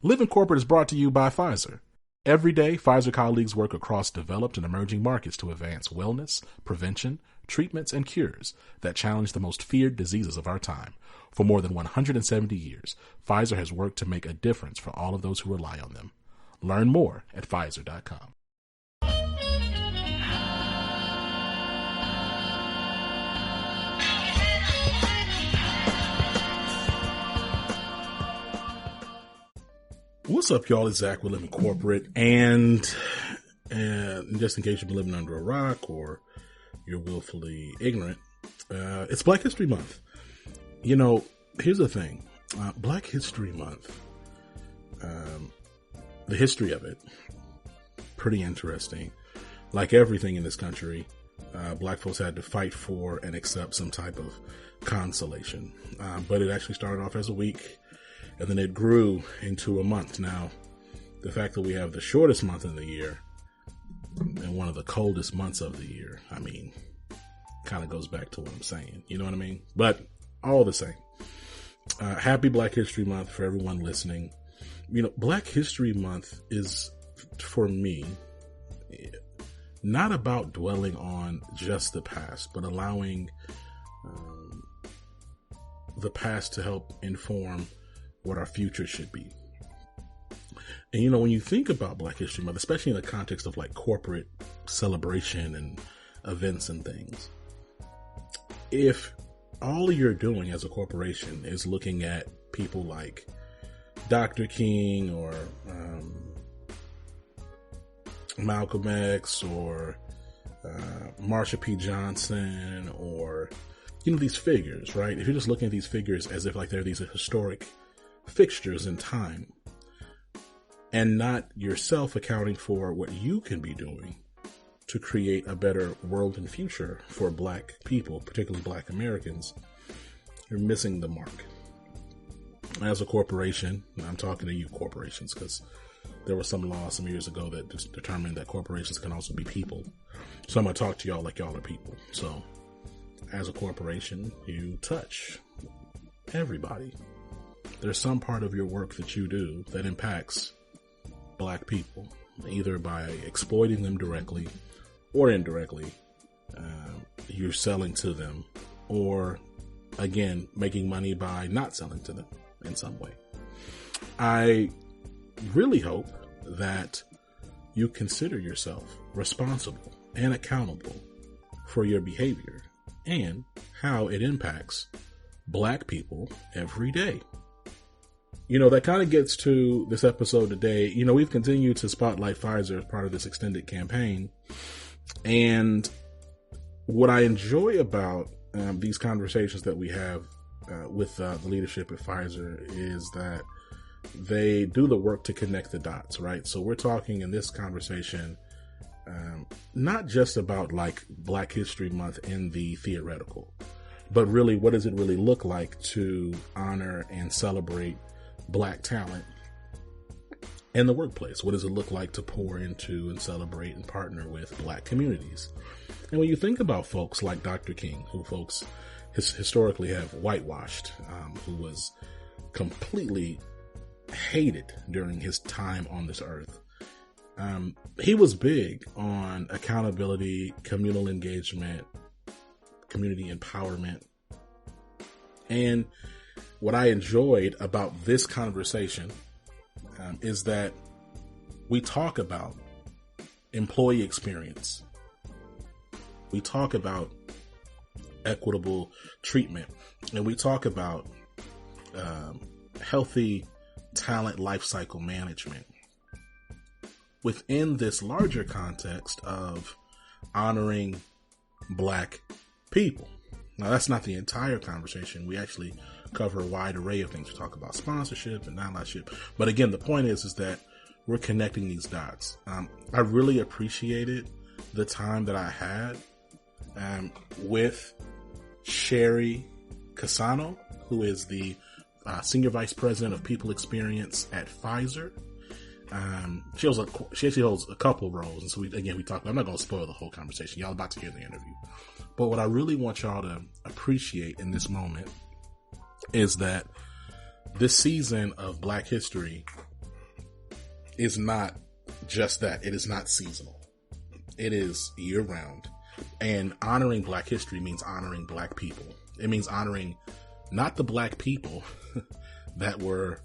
Live in Corporate is brought to you by Pfizer. Every day, Pfizer colleagues work across developed and emerging markets to advance wellness, prevention, treatments, and cures that challenge the most feared diseases of our time. For more than 170 years, Pfizer has worked to make a difference for all of those who rely on them. Learn more at Pfizer.com. What's up, y'all? It's Zach. We live in corporate, and just in case you've been living under a rock or you're willfully ignorant, it's Black History Month. You know, here's the thing. Black History Month, the history of it, pretty interesting. Like everything in this country, black folks had to fight for and accept some type of consolation. But it actually started off as a week, and then it grew into a month. Now, the fact that we have the shortest month of the year and one of the coldest months of the year, I mean, kind of goes back to what I'm saying. You know what I mean? But all the same, happy Black History Month for everyone listening. You know, Black History Month is, for me, not about dwelling on just the past, but allowing the past to help inform what our future should be. And you know, when you think about Black History Month, especially in the context of like corporate celebration and events and things, if all you're doing as a corporation is looking at people like Dr. King or Malcolm X or Marsha P. Johnson, or, you know, these figures, right? If you're just looking at these figures as if like they're these historic fixtures in time, and not yourself accounting for what you can be doing to create a better world and future for black people, particularly black Americans, you're missing the mark. As a corporation, and I'm talking to you corporations, because there was some law some years ago that just determined that corporations can also be people. So I'm going to talk to y'all like y'all are people. So as a corporation, you touch everybody. There's some part of your work that you do that impacts black people, either by exploiting them directly or indirectly. You're selling to them, or again, making money by not selling to them in some way. I really hope that you consider yourself responsible and accountable for your behavior and how it impacts black people every day. You know, that kind of gets to this episode today. You know, we've continued to spotlight Pfizer as part of this extended campaign. And what I enjoy about these conversations that we have with the leadership at Pfizer is that they do the work to connect the dots, right? So we're talking in this conversation not just about like Black History Month in the theoretical, but really, what does it really look like to honor and celebrate black talent in the workplace? What does it look like to pour into and celebrate and partner with black communities? And when you think about folks like Dr. King, who folks historically have whitewashed, who was completely hated during his time on this earth, he was big on accountability, communal engagement, community empowerment. And what I enjoyed about this conversation is that we talk about employee experience. We talk about equitable treatment, and we talk about healthy talent lifecycle management within this larger context of honoring black people. Now, that's not the entire conversation. We actually cover a wide array of things. We talk about sponsorship and allyship. But again, the point is that we're connecting these dots. I really appreciated the time that I had with Sherry Cassano, who is the Senior Vice President of People Experience at Pfizer. She actually holds a couple roles. And so we talk, I'm not going to spoil the whole conversation. Y'all about to hear the interview. But what I really want y'all to appreciate in this moment is that this season of Black History is not just that. It is not seasonal. It is year round. And honoring Black history means honoring Black people. It means honoring not the Black people that were,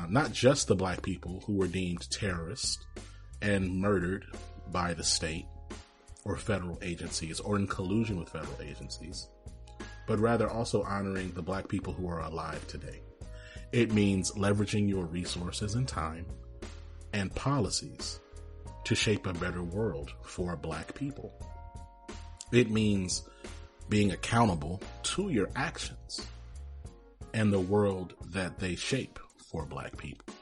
not just the Black people who were deemed terrorists and murdered by the state or federal agencies or in collusion with federal agencies, but rather also honoring the Black people who are alive today. It means leveraging your resources and time and policies to shape a better world for Black people. It means being accountable to your actions and the world that they shape for Black people.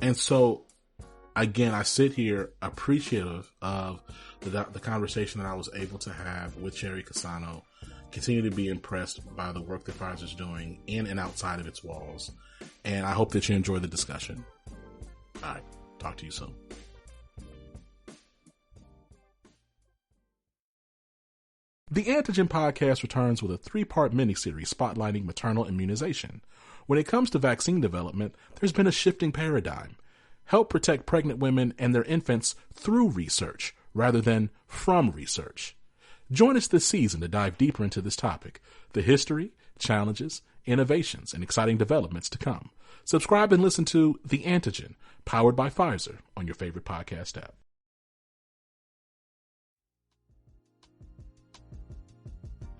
And so, again, I sit here appreciative of the conversation that I was able to have with Sherry Cassano. Continue to be impressed by the work that Pfizer is doing in and outside of its walls. And I hope that you enjoy the discussion. All right. Talk to you soon. The Antigen podcast returns with a 3-part miniseries spotlighting maternal immunization. When it comes to vaccine development, there's been a shifting paradigm. Help protect pregnant women and their infants through research rather than from research. Join us this season to dive deeper into this topic, the history, challenges, innovations, and exciting developments to come. Subscribe and listen to The Antigen, powered by Pfizer, on your favorite podcast app.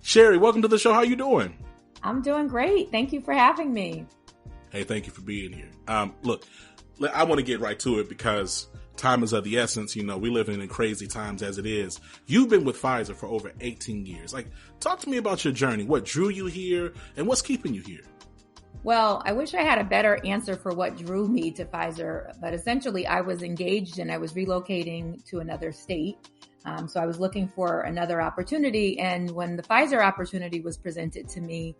Sherry, welcome to the show. How you doing? I'm doing great. Thank you for having me. Hey, thank you for being here. Look, I want to get right to it because time is of the essence. You know, we live in crazy times as it is. You've been with Pfizer for over 18 years. Like, talk to me about your journey. What drew you here and what's keeping you here? Well, I wish I had a better answer for what drew me to Pfizer, but essentially I was engaged and I was relocating to another state. So I was looking for another opportunity. And when the Pfizer opportunity was presented to me,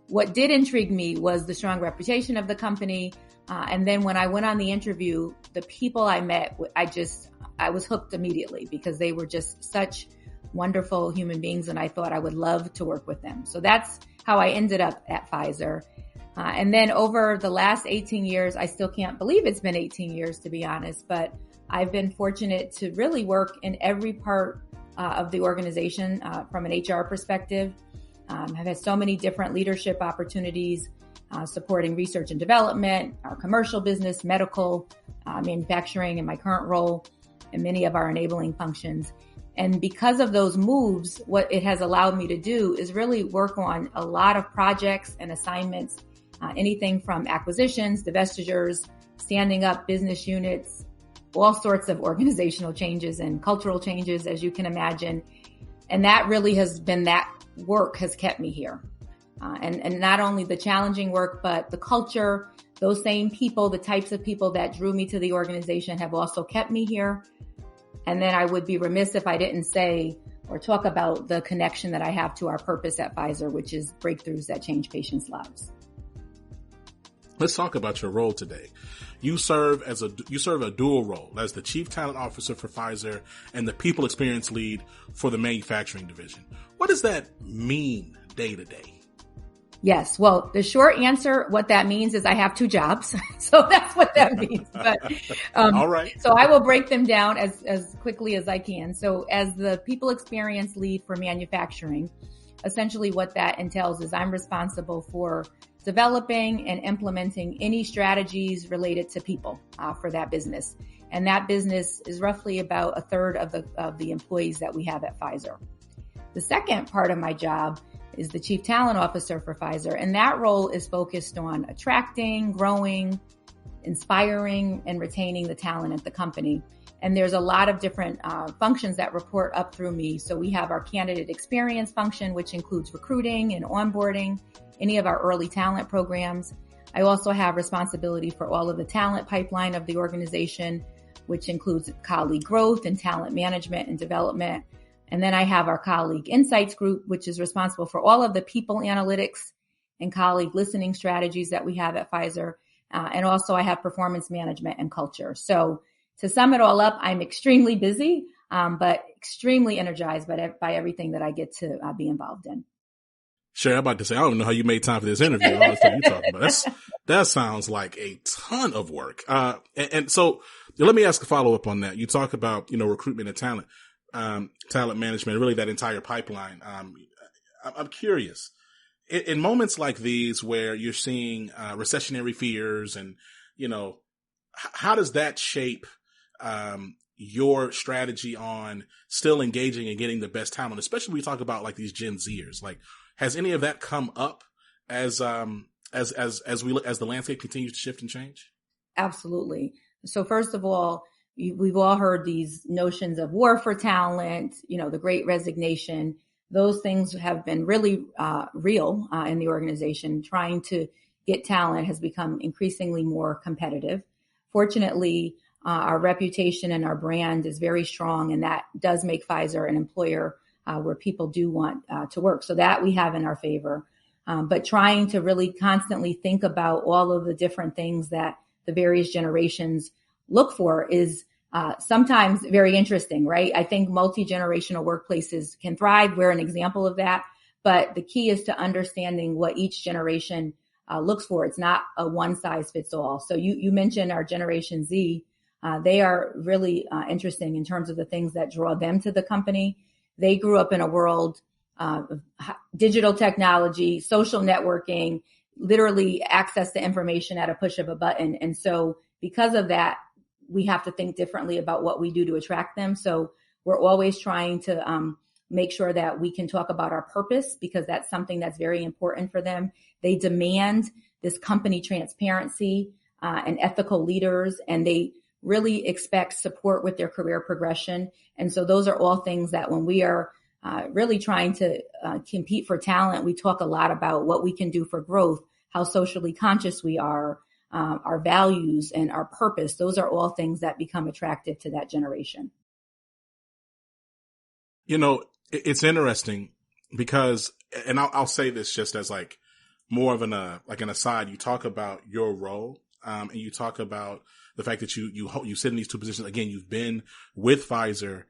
what did intrigue me was the strong reputation of the company. And then when I went on the interview, the people I met, I was hooked immediately because they were just such wonderful human beings. And I thought I would love to work with them. So that's how I ended up at Pfizer. And then over the last 18 years, I still can't believe it's been 18 years, to be honest, but I've been fortunate to really work in every part of the organization from an HR perspective. I've had so many different leadership opportunities supporting research and development, our commercial business, medical, manufacturing in my current role, and many of our enabling functions. And because of those moves, what it has allowed me to do is really work on a lot of projects and assignments, anything from acquisitions, divestitures, standing up business units, all sorts of organizational changes and cultural changes, as you can imagine. And that really has been, that work has kept me here. And not only the challenging work, but the culture, those same people, the types of people that drew me to the organization have also kept me here. And then I would be remiss if I didn't say or talk about the connection that I have to our purpose at Pfizer, which is breakthroughs that change patients' lives. Let's talk about your role today. You serve a dual role as the Chief Talent Officer for Pfizer and the People Experience Lead for the Manufacturing Division. What does that mean day to day? Yes. Well, the short answer, what that means is I have 2 jobs. So that's what that means. But, all right. So I will break them down as quickly as I can. So as the People Experience Lead for Manufacturing, essentially what that entails is I'm responsible for developing and implementing any strategies related to people for that business. And that business is roughly about a third of the employees that we have at Pfizer. The second part of my job is the Chief Talent Officer for Pfizer. And that role is focused on attracting, growing, inspiring, and retaining the talent at the company. And there's a lot of different functions that report up through me. So we have our candidate experience function, which includes recruiting and onboarding, any of our early talent programs. I also have responsibility for all of the talent pipeline of the organization, which includes colleague growth and talent management and development. And then I have our colleague insights group, which is responsible for all of the people analytics and colleague listening strategies that we have at Pfizer. And also I have performance management and culture. So to sum it all up, I'm extremely busy, but extremely energized by everything that I get to be involved in. Sherry, I'm about to say, I don't even know how you made time for this interview and all the stuff you're talking about. That sounds like a ton of work. And so let me ask a follow up on that. You talk about, recruitment and talent management, really that entire pipeline. I'm curious. In moments like these where you're seeing recessionary fears and, how does that shape your strategy on still engaging and getting the best talent, especially when we talk about like these Gen Zers? Like, has any of that come up as the landscape continues to shift and change? Absolutely. So first of all, we've all heard these notions of war for talent, the Great Resignation. Those things have been really real in the organization. Trying to get talent has become increasingly more competitive. Fortunately, our reputation and our brand is very strong, and that does make Pfizer an employer where people do want to work. So that we have in our favor. But trying to really constantly think about all of the different things that the various generations look for is sometimes very interesting, right? I think multi-generational workplaces can thrive. We're an example of that. But the key is to understanding what each generation looks for. It's not a one size fits all. So you mentioned our Generation Z. They are really interesting in terms of the things that draw them to the company. They grew up in a world of digital technology, social networking, literally access to information at a push of a button. And so because of that, we have to think differently about what we do to attract them. So we're always trying to make sure that we can talk about our purpose, because that's something that's very important for them. They demand this company transparency and ethical leaders, and they really expect support with their career progression. And so those are all things that when we are really trying to compete for talent, we talk a lot about what we can do for growth, how socially conscious we are, our values and our purpose. Those are all things that become attractive to that generation. It's interesting because, and I'll say this just as like more of an aside. You talk about your role, and you talk about the fact that you sit in these two positions. Again, you've been with Pfizer.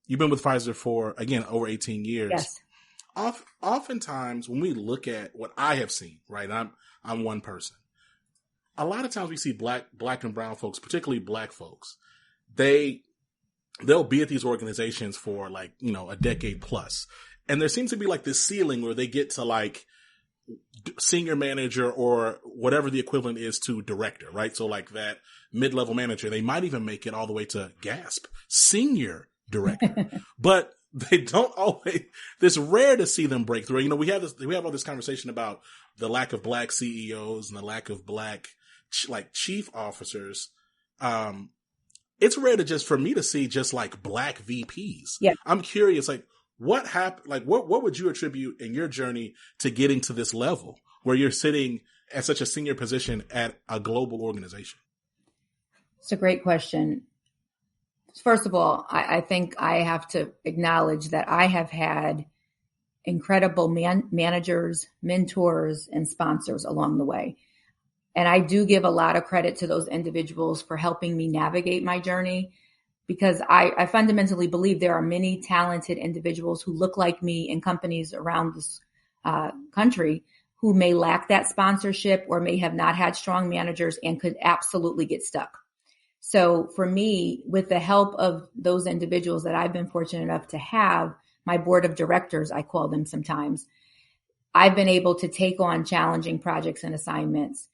You've been with Pfizer for, again, over 18 years. Yes. Oftentimes when we look at what I have seen, right, I'm one person. A lot of times we see black and brown folks, particularly black folks, they'll be at these organizations for like, a decade plus. And there seems to be like this ceiling where they get to like senior manager or whatever the equivalent is to director, right? So like that mid-level manager, they might even make it all the way to senior director, but they don't always, it's rare to see them break through. We have all this conversation about the lack of black CEOs and the lack of black like chief officers. It's rare for me to see just like black VPs. Yeah. I'm curious, like what happened? Like what would you attribute in your journey to getting to this level where you're sitting at such a senior position at a global organization? It's a great question. First of all, I think I have to acknowledge that I have had incredible managers, mentors, and sponsors along the way. And I do give a lot of credit to those individuals for helping me navigate my journey, because I fundamentally believe there are many talented individuals who look like me in companies around this country who may lack that sponsorship or may have not had strong managers and could absolutely get stuck. So for me, with the help of those individuals that I've been fortunate enough to have, my board of directors, I call them sometimes, I've been able to take on challenging projects and assignments.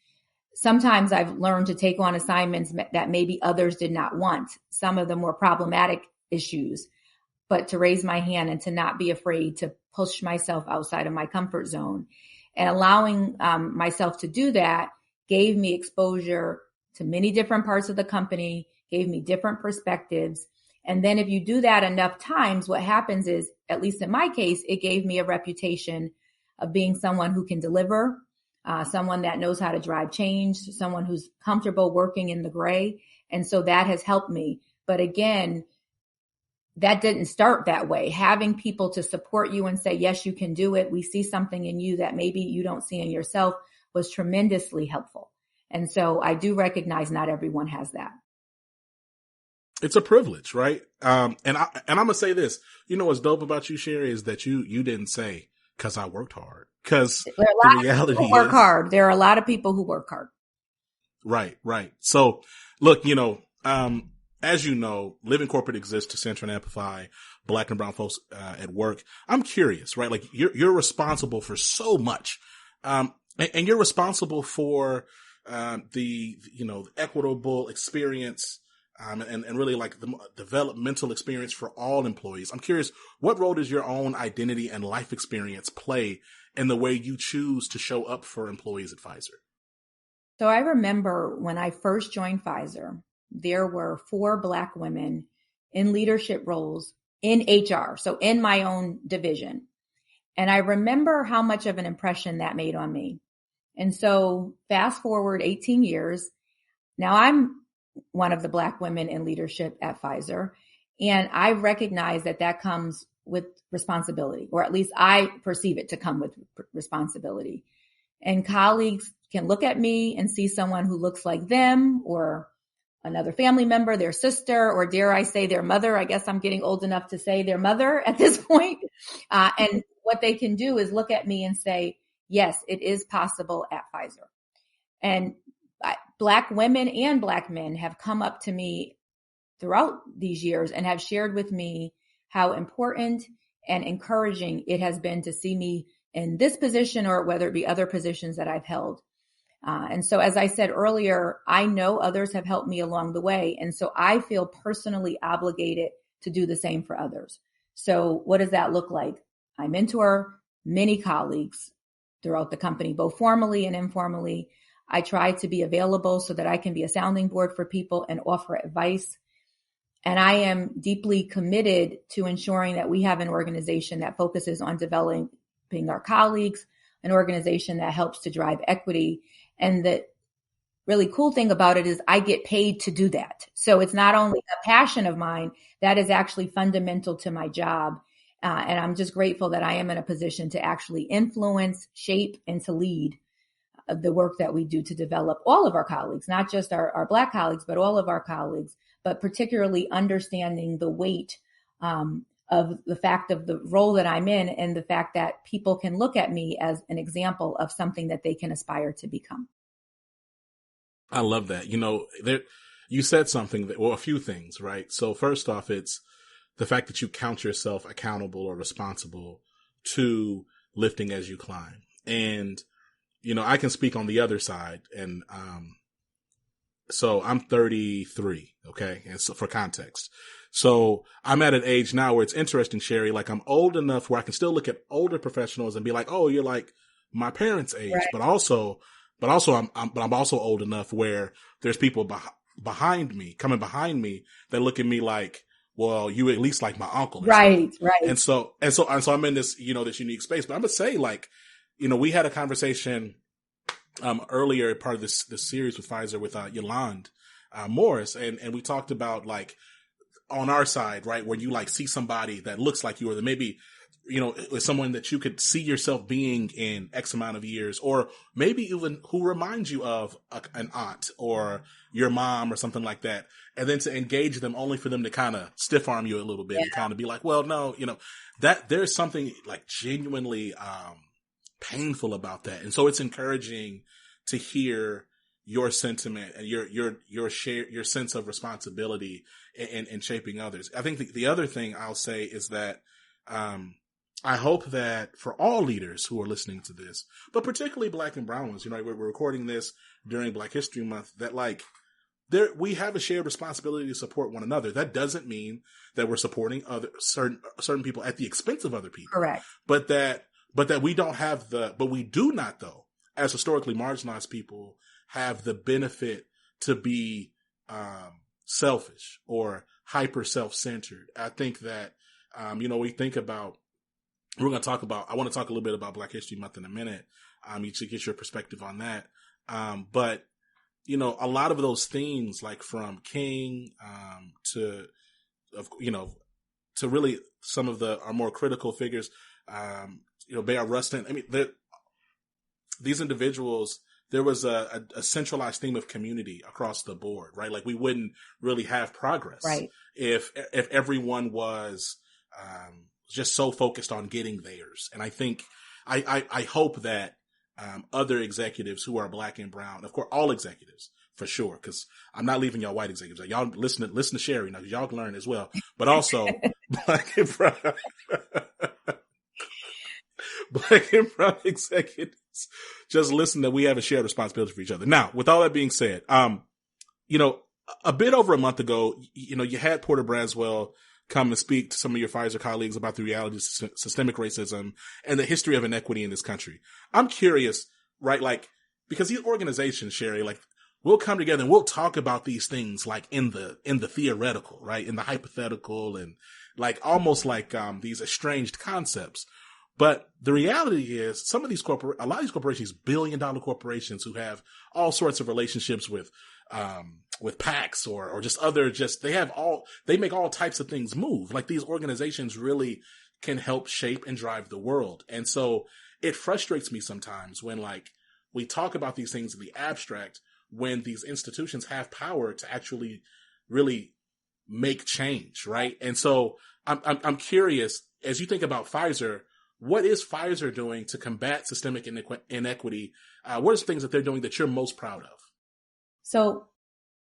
Sometimes I've learned to take on assignments that maybe others did not want, some of the more problematic issues, but to raise my hand and to not be afraid to push myself outside of my comfort zone. And allowing myself to do that gave me exposure to many different parts of the company, gave me different perspectives. And then if you do that enough times, what happens is, at least in my case, it gave me a reputation of being someone who can deliver, someone that knows how to drive change, someone who's comfortable working in the gray. And so that has helped me. But again, that didn't start that way. Having people to support you and say, yes, you can do it. We see something in you that maybe you don't see in yourself was tremendously helpful. And so I do recognize not everyone has that. It's a privilege, right? And I'm going to say this, what's dope about you, Sherry, is that you didn't say, Because I worked hard. Because There are a the lot of people reality who work is, hard. There are a lot of people who work hard. right, right. So look, as you know, Living Corporate exists to center and amplify Black and brown folks at work. I'm curious, right? Like you're responsible for so much, and you're responsible for the equitable experience, and really like the developmental experience for all employees. I'm curious, what role does your own identity and life experience play in the way you choose to show up for employees at Pfizer? So I remember when I first joined Pfizer, there were 4 Black women in leadership roles in HR, so in my own division. And I remember how much of an impression that made on me. And so fast forward 18 years, now I'm one of the Black women in leadership at Pfizer. And I recognize that that comes with responsibility, or at least I perceive it to come with responsibility. And colleagues can look at me and see someone who looks like them, or another family member, their sister, or dare I say their mother. I guess I'm getting old enough to say their mother at this point. And what they can do is look at me and say, yes, it is possible at Pfizer. And Black women and Black men have come up to me throughout these years and have shared with me how important and encouraging it has been to see me in this position, or whether it be other positions that I've held. And so, as I said earlier, I know others have helped me along the way. And so I feel personally obligated to do the same for others. So what does that look like? I mentor many colleagues throughout the company, both formally and informally. I try to be available so that I can be a sounding board for people and offer advice. And I am deeply committed to ensuring that we have an organization that focuses on developing our colleagues, an organization that helps to drive equity. And the really cool thing about it is I get paid to do that. So it's not only a passion of mine, that is actually fundamental to my job. And I'm just grateful that I am in a position to actually influence, shape, and to lead the work that we do to develop all of our colleagues, not just our Black colleagues, but all of our colleagues, but particularly understanding the weight of the fact of the role that I'm in, and the fact that people can look at me as an example of something that they can aspire to become. I love that. You said something a few things, right? So first off, it's the fact that you count yourself accountable or responsible to lifting as you climb. And, I can speak on the other side, and, so I'm 33. Okay. And so for context, so I'm at an age now where it's interesting, Sherry, like I'm old enough where I can still look at older professionals and be like, oh, you're like my parents' age, right. but I'm also old enough where there's people behind me that look at me like, well, you at least like my uncle. Right. And so I'm in this, this unique space, but I'm going to say, like, we had a conversation earlier, part of this series with Pfizer with Yolande Morris, and we talked about, like, on our side, right, where you like see somebody that looks like you, or that maybe someone that you could see yourself being in X amount of years, or maybe even who reminds you of an aunt or your mom or something like that, and then to engage them only for them to kind of stiff arm you a little bit and kind of be like, well, no, that there's something like genuinely painful about that. And so it's encouraging to hear your sentiment and your sense of responsibility in shaping others. I think the other thing I'll say is that I hope that for all leaders who are listening to this, but particularly Black and brown ones, we're recording this during Black History Month, that like we have a shared responsibility to support one another. That doesn't mean that we're supporting certain people at the expense of other people. Correct. But that we don't have but we do not, though, as historically marginalized people, have the benefit to be selfish or hyper self-centered. I think that, we think about, I want to talk a little bit about Black History Month in a minute, to get your perspective on that. But, a lot of those themes, like from King to really some of our more critical figures, Bayard Rustin. I mean, these individuals, there was a centralized theme of community across the board, right? Like we wouldn't really have progress, right, if everyone was just so focused on getting theirs. And I think I hope that other executives who are Black and brown, of course, all executives for sure, because I'm not leaving y'all white executives. Like, y'all listen to Sherry now, because y'all can learn as well. But also Black and brown, Black and brown executives, just listen that we have a shared responsibility for each other. Now, with all that being said, you know, a bit over a month ago, you know, you had Porter Braswell come and speak to some of your Pfizer colleagues about the reality of systemic racism and the history of inequity in this country. I'm curious, right? Like, because these organizations, Sherry, like, we'll come together and we'll talk about these things like in the theoretical, right? In the hypothetical, and like almost like these estranged concepts. But the reality is a lot of these corporations, billion-dollar corporations who have all sorts of relationships with PACs or just other, they make all types of things move. Like, these organizations really can help shape and drive the world. And so it frustrates me sometimes when, like, we talk about these things in the abstract, when these institutions have power to actually really make change, right? And so I'm curious, as you think about Pfizer, what is Pfizer doing to combat systemic inequity? What are the things that they're doing that you're most proud of? So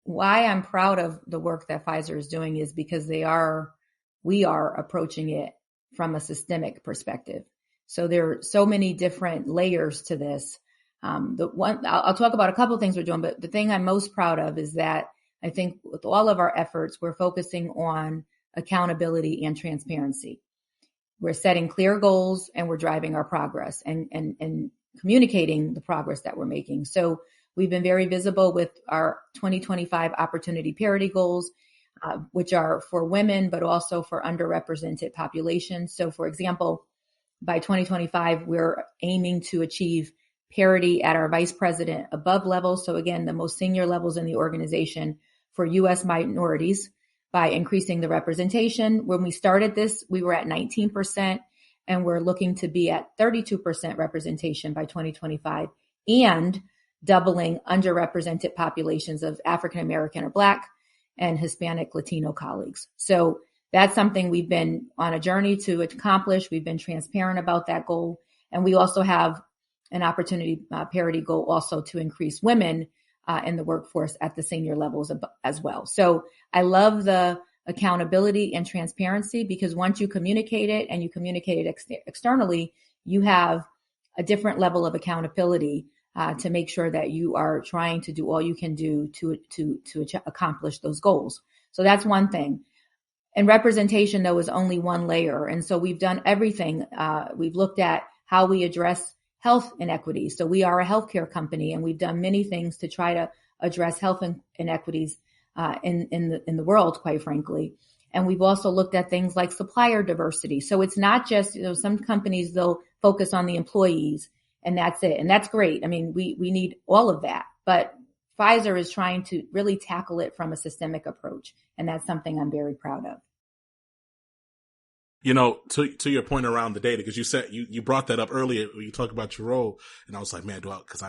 why I'm proud of the work that Pfizer is doing is because we are approaching it from a systemic perspective. So there are so many different layers to this. I'll talk about a couple of things we're doing, but the thing I'm most proud of is that I think with all of our efforts, we're focusing on accountability and transparency. We're setting clear goals and we're driving our progress and communicating the progress that we're making. So we've been very visible with our 2025 opportunity parity goals, which are for women, but also for underrepresented populations. So, for example, by 2025, we're aiming to achieve parity at our vice president above level. So again, the most senior levels in the organization for U.S. minorities by increasing the representation. When we started this, we were at 19%, and we're looking to be at 32% representation by 2025, and doubling underrepresented populations of African American or Black and Hispanic Latino colleagues. So that's something we've been on a journey to accomplish. We've been transparent about that goal. And we also have an opportunity parity goal also to increase women in the workforce at the senior levels as well. So I love the accountability and transparency, because once you communicate it and you communicate it externally, you have a different level of accountability to make sure that you are trying to do all you can do to accomplish those goals. So that's one thing. And representation, though, is only one layer. And so we've done everything. We've looked at how we address health inequities. So we are a healthcare company, and we've done many things to try to address health inequities in the world, quite frankly. And we've also looked at things like supplier diversity. So it's not just, some companies, they'll focus on the employees and that's it. And that's great. I mean, we need all of that. But Pfizer is trying to really tackle it from a systemic approach. And that's something I'm very proud of. You know, to your point around the data, because you said you brought that up earlier when you talked about your role, and I was like, man, because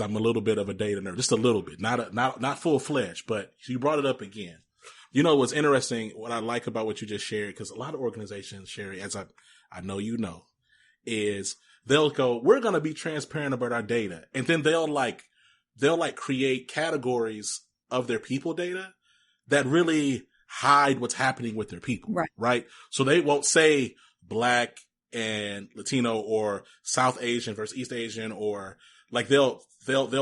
I'm a little bit of a data nerd, just a little bit, not full fledged, but you brought it up again. You know, what's interesting, what I like about what you just shared, because a lot of organizations, Sherry, as I know you know, is they'll go, we're going to be transparent about our data, and then they'll create categories of their people data that really hide what's happening with their people, right? So they won't say Black and Latino or South Asian versus East Asian, or like they'll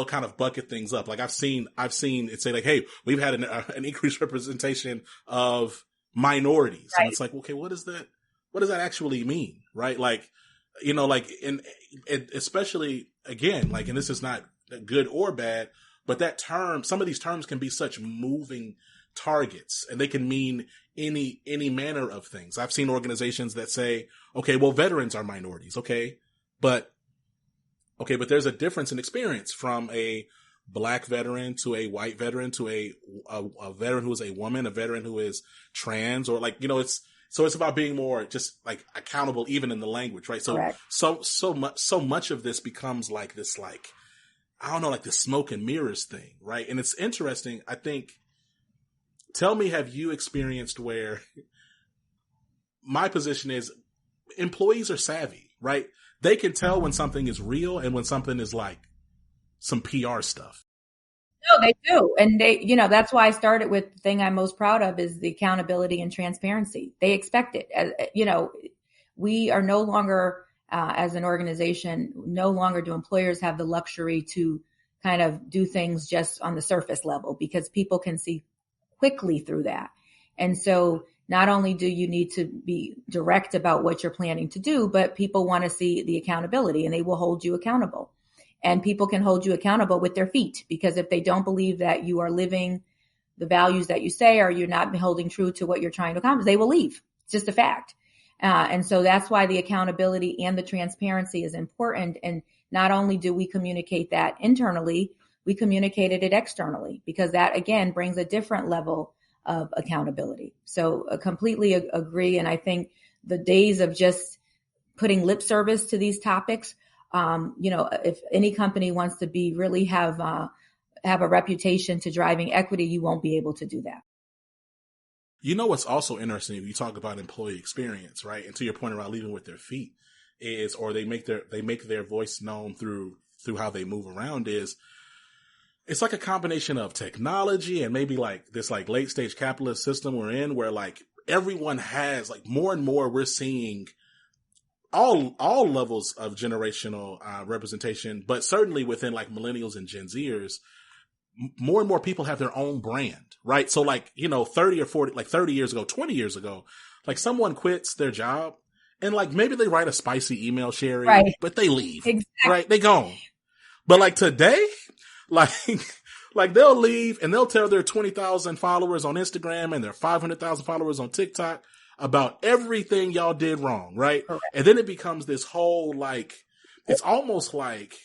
kind of bucket things up. Like I've seen it say like, hey, we've had an increased representation of minorities, right. And it's like, okay, what does that actually mean, right? Like, you know, like especially again, like, and this is not good or bad, but that term, some of these terms can be such moving targets, and they can mean any manner of things. I've seen organizations that say, okay, well, veterans are minorities. Okay, but there's a difference in experience from a Black veteran to a white veteran to a veteran who is a woman, a veteran who is trans, or like, you know, it's about being more just like accountable even in the language, right? So, correct. so much of this becomes like this, like, I don't know, like the smoke and mirrors thing, right? And it's interesting. I think, tell me, have you experienced where my position is employees are savvy, right? they can tell when something is real and when something is like some PR stuff. No, they do. And that's why I started with the thing I'm most proud of is the accountability and transparency. They expect it. We are no longer, as an organization, no longer do employers have the luxury to kind of do things just on the surface level because people can see quickly through that. And so not only do you need to be direct about what you're planning to do, but people want to see the accountability and they will hold you accountable. And people can hold you accountable with their feet because if they don't believe that you are living the values that you say or you're not holding true to what you're trying to accomplish, they will leave. It's just a fact. And so that's why the accountability and the transparency is important. And not only do we communicate that internally, we communicated it externally because that, again, brings a different level of accountability. So I completely agree. And I think the days of just putting lip service to these topics, if any company wants to really have a reputation to driving equity, you won't be able to do that. What's also interesting, if you talk about employee experience, right? And to your point around leaving with their feet or they make their voice known through how they move around it's like a combination of technology and maybe like this like late stage capitalist system we're in where like everyone has like more and more we're seeing all levels of generational representation, but certainly within like millennials and Gen Zers, more and more people have their own brand, right? So like, 30 or 40, like 30 years ago, 20 years ago, like someone quits their job and like maybe they write a spicy email, Sherry, right, but they leave, exactly. Right? They gone. But like today, like they'll leave and they'll tell their 20,000 followers on Instagram and their 500,000 followers on TikTok about everything y'all did wrong, right? Correct. And then it becomes this whole like, it's almost like,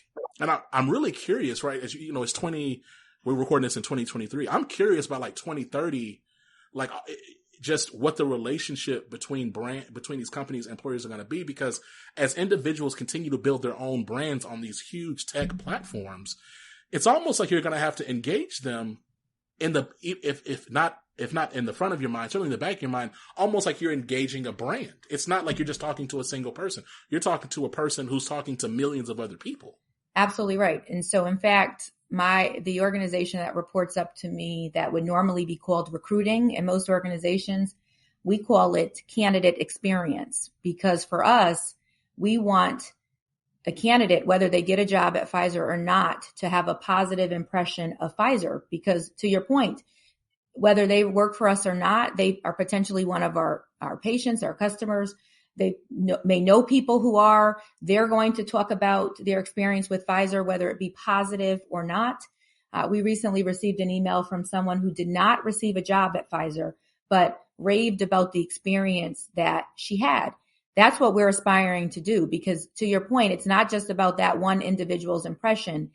and I'm really curious, right? As we're recording this in 2023. I'm curious about like 2030, like just what the relationship between these companies and employers are going to be, because as individuals continue to build their own brands on these huge tech platforms, it's almost like you're going to have to engage them in the, if not in the front of your mind, certainly in the back of your mind, almost like you're engaging a brand. It's not like you're just talking to a single person. You're talking to a person who's talking to millions of other people. Absolutely right. And so in fact, the organization that reports up to me that would normally be called recruiting in most organizations, we call it candidate experience, because for us, we want a candidate, whether they get a job at Pfizer or not, to have a positive impression of Pfizer. Because to your point, whether they work for us or not, they are potentially one of our patients, our customers. They may know people who are. They're going to talk about their experience with Pfizer, whether it be positive or not. We recently received an email from someone who did not receive a job at Pfizer, but raved about the experience that she had. That's what we're aspiring to do, because to your point, it's not just about that one individual's impression.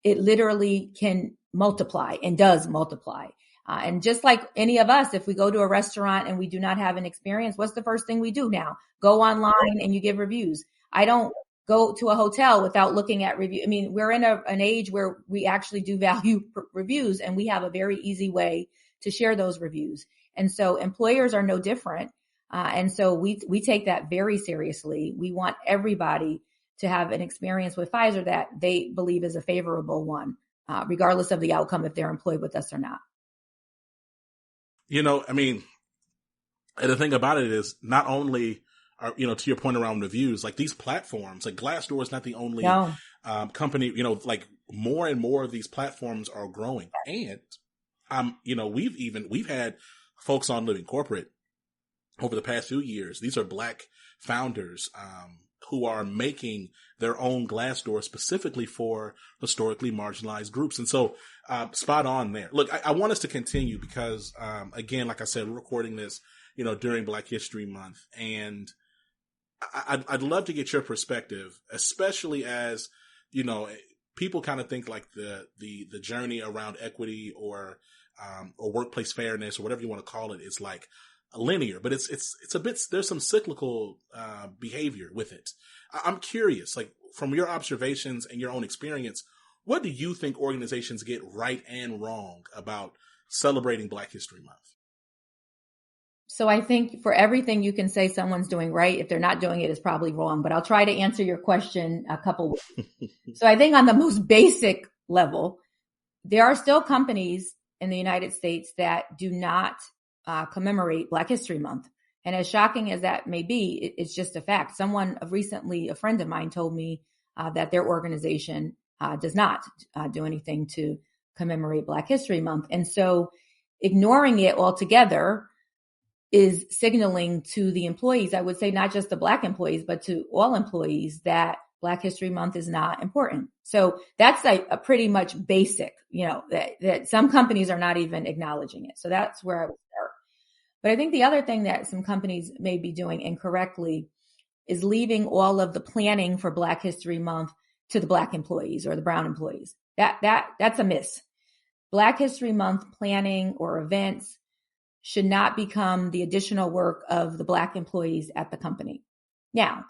It literally can multiply and does multiply. And just like any of us, if we go to a restaurant and we do not have an experience, what's the first thing we do now? Go online and you give reviews. I don't go to a hotel without looking at reviews. I mean, we're in an age where we actually do value reviews, and we have a very easy way to share those reviews. And so employers are no different. And so we take that very seriously. We want everybody to have an experience with Pfizer that they believe is a favorable one, regardless of the outcome, if they're employed with us or not. I mean, and the thing about it is not only are, to your point around reviews, like these platforms, like Glassdoor is not the only company, like more and more of these platforms are growing. And, we've had folks on Living Corporate over the past few years. These are Black founders, who are making their own Glassdoor specifically for historically marginalized groups. And so, spot on there. Look, I want us to continue because, again, like I said, we're recording this, during Black History Month. And I'd love to get your perspective, especially as, people kind of think like the journey around equity or workplace fairness or whatever you want to call it is like linear, but it's a bit, there's some cyclical behavior with it. I'm curious, like from your observations and your own experience, what do you think organizations get right and wrong about celebrating Black History Month? So I think for everything you can say someone's doing right, if they're not doing it, it's probably wrong. But I'll try to answer your question a couple ways. So I think on the most basic level, there are still companies in the United States that do not commemorate Black History Month. And as shocking as that may be, it's just a fact. A friend of mine told me that their organization does not do anything to commemorate Black History Month. And so ignoring it altogether is signaling to the employees, I would say not just the Black employees, but to all employees, that Black History Month is not important. So that's a pretty much basic, that some companies are not even acknowledging it. So that's where I would start. But I think the other thing that some companies may be doing incorrectly is leaving all of the planning for Black History Month to the Black employees or the brown employees. That's a miss. Black History Month planning or events should not become the additional work of the Black employees at the company. Now,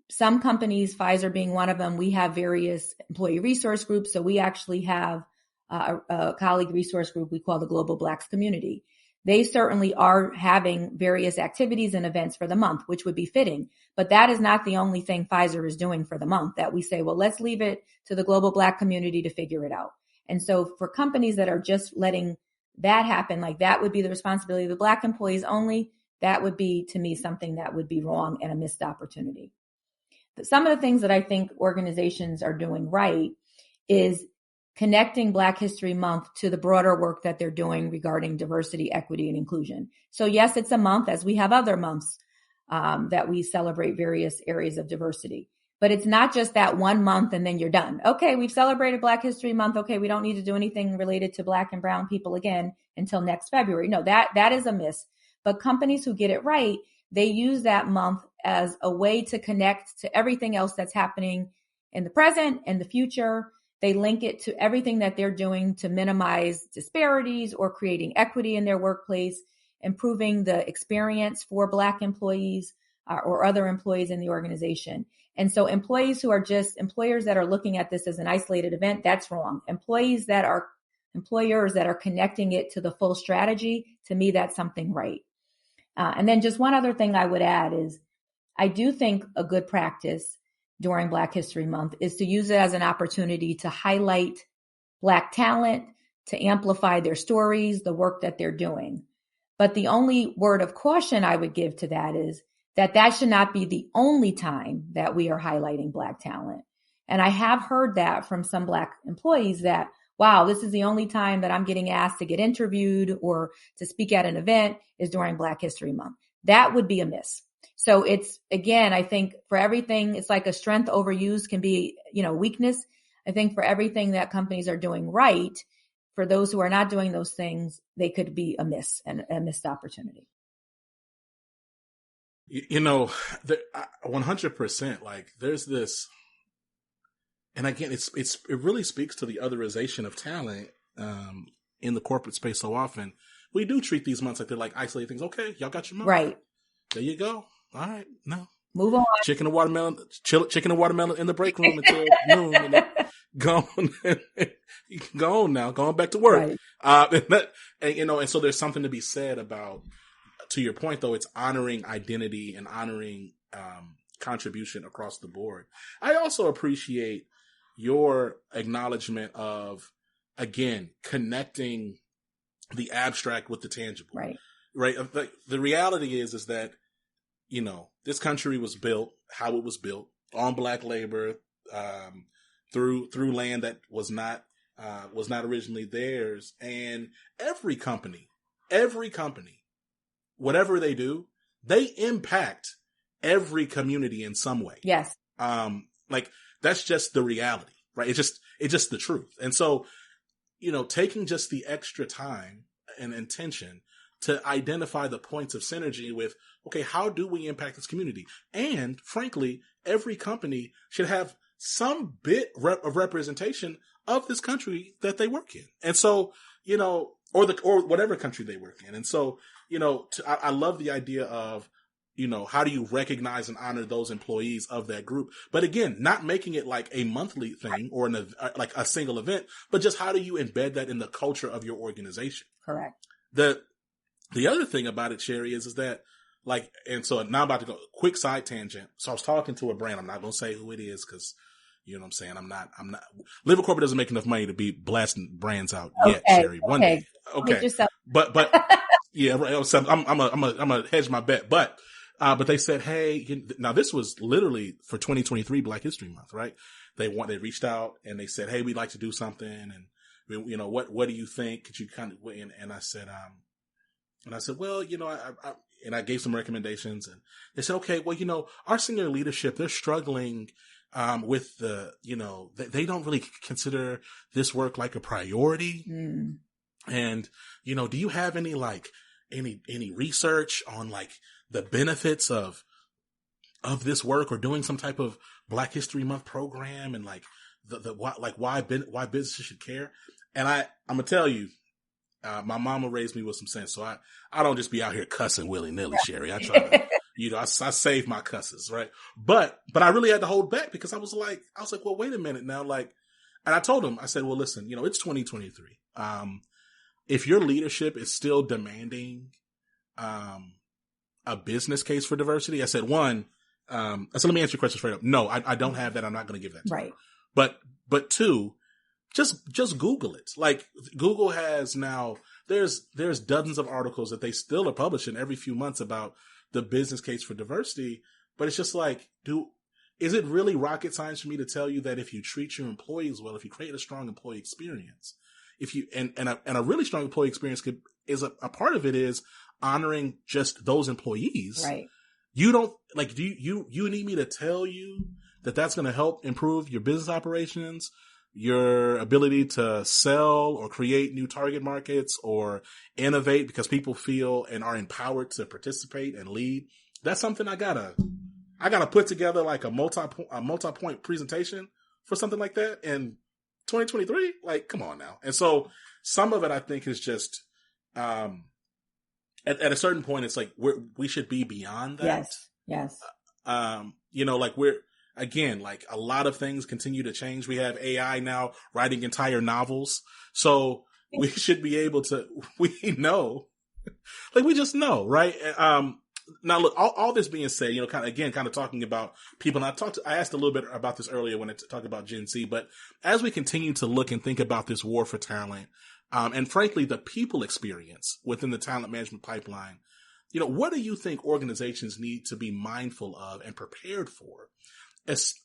some companies, Pfizer being one of them, we have various employee resource groups. So we actually have a colleague resource group we call the Global Blacks Community. They certainly are having various activities and events for the month, which would be fitting. But that is not the only thing Pfizer is doing for the month that we say, well, let's leave it to the global Black community to figure it out. And so for companies that are just letting that happen, like that would be the responsibility of the Black employees only, that would be, to me, something that would be wrong and a missed opportunity. But some of the things that I think organizations are doing right is connecting Black History Month to the broader work that they're doing regarding diversity, equity, and inclusion. So yes, it's a month, as we have other months that we celebrate various areas of diversity. But it's not just that one month and then you're done. Okay, we've celebrated Black History Month. Okay, we don't need to do anything related to Black and brown people again until next February. No, that is a miss. But companies who get it right, they use that month as a way to connect to everything else that's happening in the present and the future. They link it to everything that they're doing to minimize disparities or creating equity in their workplace, improving the experience for Black employees or other employees in the organization. And so employers that are looking at this as an isolated event, that's wrong. Employers that are connecting it to the full strategy, to me, that's something right. And then just one other thing I would add is I do think a good practice during Black History Month is to use it as an opportunity to highlight Black talent, to amplify their stories, the work that they're doing. But the only word of caution I would give to that is that should not be the only time that we are highlighting Black talent. And I have heard that from some Black employees that, wow, this is the only time that I'm getting asked to get interviewed or to speak at an event is during Black History Month. That would be a miss. So it's, again, I think for everything, it's like a strength overused can be, weakness. I think for everything that companies are doing right, for those who are not doing those things, they could be a miss and a missed opportunity. 100%, like there's this, and again, it really speaks to the otherization of talent in the corporate space. So often we do treat these months like they're like isolated things. Okay, y'all got your month. Right. There you go. All right. No. Move on. Chicken and watermelon in the break room until noon. And then go on now. Going back to work. Right. And so there's something to be said about, to your point though, it's honoring identity and honoring contribution across the board. I also appreciate your acknowledgement of, again, connecting the abstract with the tangible. Right. Right. The reality is that, this country was built how it was built, on Black labor, through land that was not originally theirs. And every company, whatever they do, they impact every community in some way. Yes. That's just the reality, right? It's just the truth. And so, taking just the extra time and intention to identify the points of synergy with, okay, how do we impact this community? And frankly, every company should have some bit of representation of this country that they work in. And so, or whatever country they work in. And so, I love the idea of, how do you recognize and honor those employees of that group? But again, not making it like a monthly thing or like a single event, but just how do you embed that in the culture of your organization? Correct. The other thing about it, Sherry, is that like, and so now I'm about to go quick side tangent. So I was talking to a brand. I'm not going to say who it is because, you know what I'm saying? I'm not, Liver Corporate doesn't make enough money to be blasting brands out yet, Sherry. One day. Okay. But yeah, right. So I'm gonna hedge my bet. But they said, hey, now this was literally for 2023 Black History Month, right? They reached out and they said, hey, we'd like to do something. And, you know, what do you think? Could you kind of, and I said, well, you know, I gave some recommendations and they said, okay, well, you know, our senior leadership, they're struggling, with the, you know, they don't really consider this work like a priority. Mm. And, you know, do you have any, like, any research on like the benefits of this work or doing some type of Black History Month program and like why businesses should care? And I'm going to tell you, my mama raised me with some sense. So I don't just be out here cussing willy nilly, Sherry. I try to, you know, I save my cusses, right? But I really had to hold back because I was like, well, wait a minute now. Like, and I told him, I said, well, listen, you know, it's 2023. If your leadership is still demanding, a business case for diversity, I said, one, so let me answer your question straight up. No, I don't have that. I'm not going to give that to you. But two, just Google it. Like Google has now, there's dozens of articles that they still are publishing every few months about the business case for diversity. But it's just like, is it really rocket science for me to tell you that if you treat your employees well, if you create a strong employee experience, if you, and a really strong employee experience is a part of it is honoring just those employees. Right. You don't like, do you need me to tell you that that's going to help improve your business operations, your ability to sell or create new target markets or innovate because people feel and are empowered to participate and lead? That's something I gotta put together like a multi-point presentation for something like that in 2023. Like, come on now. And so some of it I think is just, at a certain point, it's like we should be beyond that. Yes. You know, like like a lot of things continue to change. We have AI now writing entire novels. So we should be able to, we just know, right? Now look, all this being said, you know, kind of talking about people, and I asked a little bit about this earlier when I talked about Gen Z, but as we continue to look and think about this war for talent, and frankly, the people experience within the talent management pipeline, you know, what do you think organizations need to be mindful of and prepared for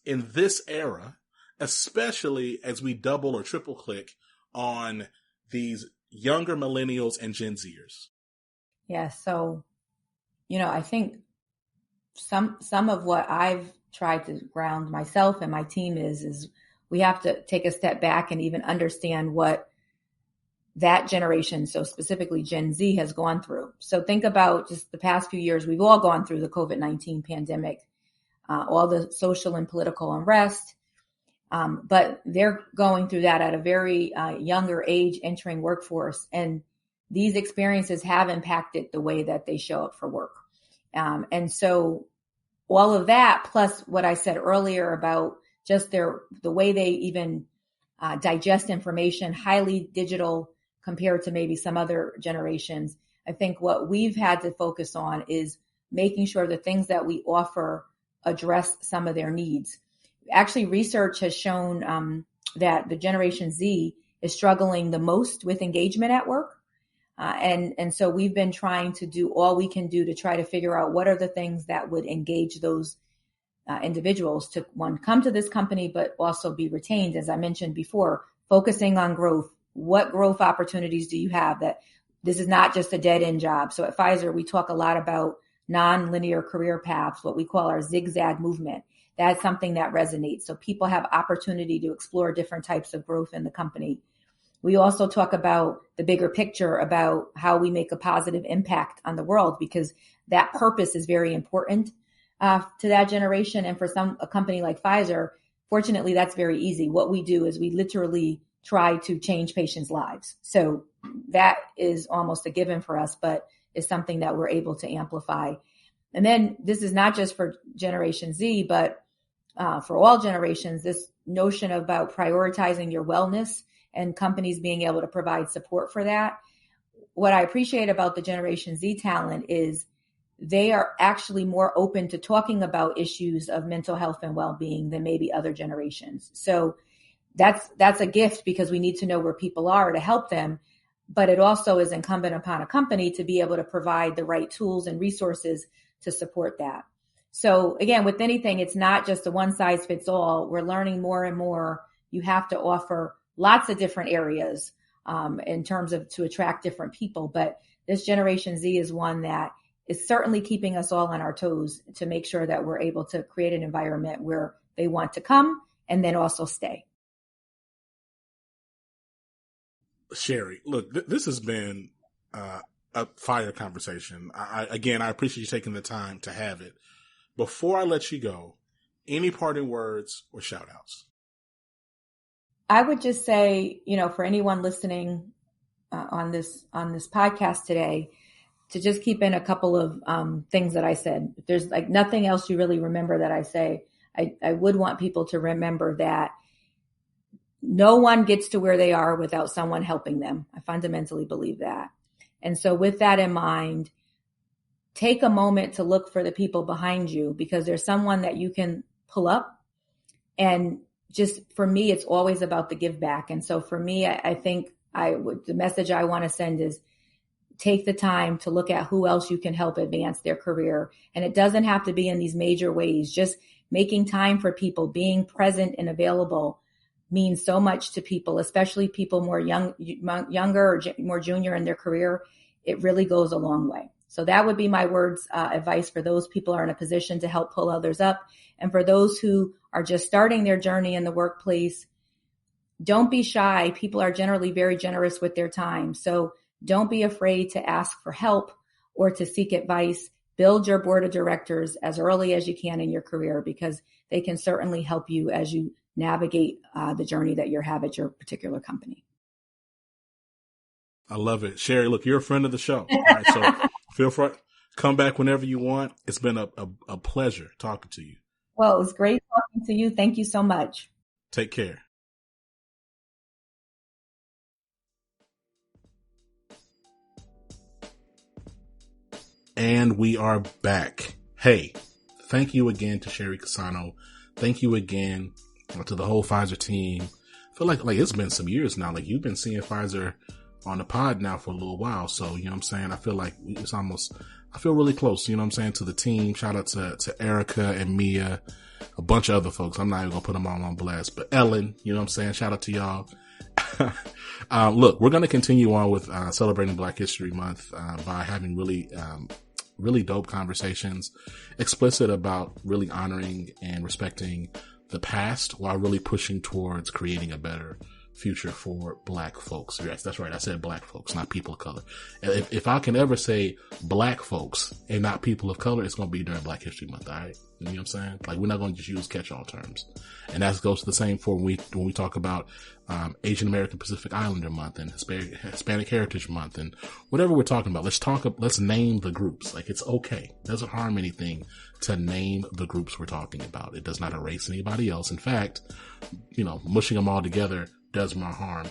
in this era, especially as we double or triple click on these younger millennials and Gen Zers? Yeah. So, you know, I think some of what I've tried to ground myself and my team is we have to take a step back and even understand what that generation, so specifically Gen Z, has gone through. So think about just the past few years. We've all gone through the COVID-19 pandemic, all the social and political unrest, but they're going through that at a very younger age, entering workforce. And these experiences have impacted the way that they show up for work. And so all of that, plus what I said earlier about just the way they even digest information, highly digital compared to maybe some other generations. I think what we've had to focus on is making sure the things that we offer address some of their needs. Actually, research has shown that the Generation Z is struggling the most with engagement at work. And so we've been trying to do all we can do to try to figure out what are the things that would engage those individuals to, one, come to this company, but also be retained. As I mentioned before, focusing on growth. What growth opportunities do you have? That this is not just a dead end job. So at Pfizer, we talk a lot about non-linear career paths, what we call our zigzag movement. That's something that resonates. So people have opportunity to explore different types of growth in the company. We also talk about the bigger picture about how we make a positive impact on the world, because that purpose is very important to that generation. And for a company like Pfizer, fortunately, that's very easy. What we do is we literally try to change patients' lives. So that is almost a given for us, but is something that we're able to amplify. And then this is not just for Generation Z, but for all generations, this notion about prioritizing your wellness and companies being able to provide support for that. what I appreciate about the Generation Z talent is they are actually more open to talking about issues of mental health and well-being than maybe other generations. So that's a gift, because we need to know where people are to help them. But it also is incumbent upon a company to be able to provide the right tools and resources to support that. So again, with anything, it's not just a one size fits all. We're learning more and more. You have to offer lots of different areas in terms of to attract different people. But this Generation Z is one that is certainly keeping us all on our toes to make sure that we're able to create an environment where they want to come and then also stay. Sherry, look, this has been a fire conversation. I appreciate you taking the time to have it. Before I let you go, any parting words or shout outs? I would just say, for anyone listening on this podcast today, to just keep in a couple of things that I said. If there's like nothing else you really remember that I say, I would want people to remember that no one gets to where they are without someone helping them. I fundamentally believe that. And so with that in mind, take a moment to look for the people behind you, because there's someone that you can pull up. And just for me, it's always about the give back. And so for me, I think the message I want to send is take the time to look at who else you can help advance their career. And it doesn't have to be in these major ways. Just making time for people, being present and available means so much to people, especially people more younger or more junior in their career. It really goes a long way. So that would be my words, advice for those people who are in a position to help pull others up. And for those who are just starting their journey in the workplace, don't be shy. People are generally very generous with their time. So don't be afraid to ask for help or to seek advice. Build your board of directors as early as you can in your career, because they can certainly help you as you navigate the journey that you have at your particular company. I love it. Sherry, look, you're a friend of the show. All right, so feel free, come back whenever you want. It's been a pleasure talking to you. Well, it was great talking to you. Thank you so much. Take care. And we are back. Hey, thank you again to Sherry Cassano. Thank you again to the whole Pfizer team. I feel like it's been some years now. Like, you've been seeing Pfizer on the pod now for a little while. So, you know what I'm saying? I feel like I feel really close, you know what I'm saying, to the team. Shout out to Erica and Mia, a bunch of other folks. I'm not even going to put them all on blast, but Ellen, you know what I'm saying? Shout out to y'all. Look, we're going to continue on with celebrating Black History Month by having really dope conversations, explicit about really honoring and respecting the past while really pushing towards creating a better future for Black folks. Yes, that's right. I said Black folks, not people of color. If I can ever say Black folks and not people of color, it's going to be during Black History Month. All right. You know what I'm saying? Like, we're not going to just use catch-all terms. And that goes to the same for when we talk about Asian American Pacific Islander Month and Hispanic Heritage Month and whatever we're talking about. Let's name the groups. Like, it's okay. It doesn't harm anything to name the groups we're talking about. It does not erase anybody else. In fact, mushing them all together does more harm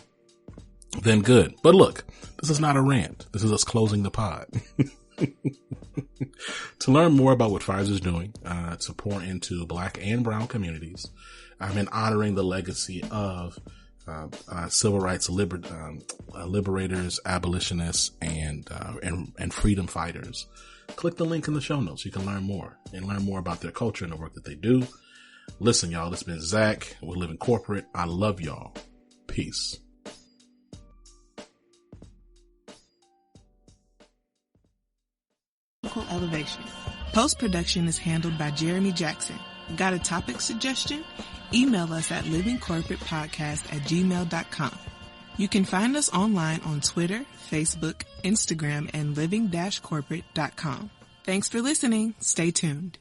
than good. But look, this is not a rant. This is us closing the pod. To learn more about what Pfizer is doing to pour into Black and Brown communities, and honoring the legacy of civil rights liberators, abolitionists, and freedom fighters, click the link in the show notes. You can learn more about their culture and the work that they do. Listen, y'all, this has been Zach. We're living corporate. I love y'all. Peace. Elevation. Post-production is handled by Jeremy Jackson. Got a topic suggestion? Email us at livingcorporatepodcast@gmail.com. You can find us online on Twitter, Facebook, Instagram, and living-corporate.com. Thanks for listening. Stay tuned.